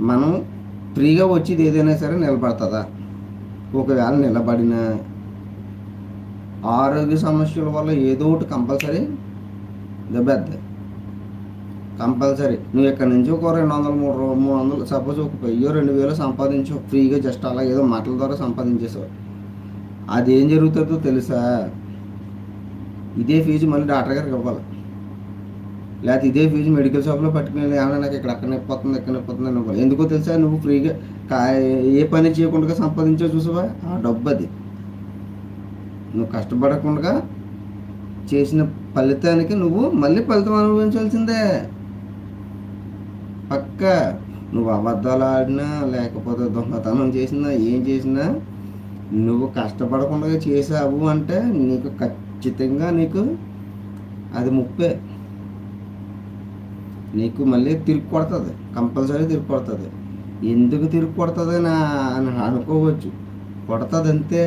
మనం ఫ్రీగా వచ్చేది ఏదైనా సరే నిలబడుతుందా? ఒకవేళ నిలబడినా ఆరోగ్య సమస్యల వల్ల ఏదో ఒకటి కంపల్సరీ దెబ్బేద్ది. కంపల్సరీ నువ్వు ఇక్కడ నుంచి ఒక 200 300 సపోజ్ ఒక 1000 2000 సంపాదించు ఫ్రీగా, జస్ట్ అలా ఏదో మాటల ద్వారా సంపాదించేసావు. అదేం జరుగుతుందో తెలుసా? ఇదే ఫీజు మళ్ళీ డాక్టర్ గారికి ఇవ్వాలి, లేకపోతే ఇదే ఫీజు మెడికల్ షాప్లో పట్టుకుని ఏమైనా నాకు అక్కడ నొప్పి వస్తుంది అని ఇవ్వాలి. ఎందుకో తెలుసా? నువ్వు ఫ్రీగా కా ఏ పని చేయకుండా సంపాదించావు చూసావా, ఆ డబ్బు అది. నువ్వు కష్టపడకుండా చేసిన ఫలితానికి నువ్వు మళ్ళీ ఫలితం అనుభవించాల్సిందే పక్క. నువ్వు అబద్ధాలు ఆడినా లేకపోతే దొంగతనం చేసినా ఏం చేసినా నువ్వు కష్టపడకుండా చేసావు అంటే నీకు ఖచ్చితంగా అది ముప్పే. నీకు మళ్ళీ తిరిగి కొడుతుంది, కంపల్సరీ తిరిగి కొడుతుంది. ఎందుకు తిరిగి కొడుతుంది అని అనుకోవచ్చు, కొడుతుంది అంతే.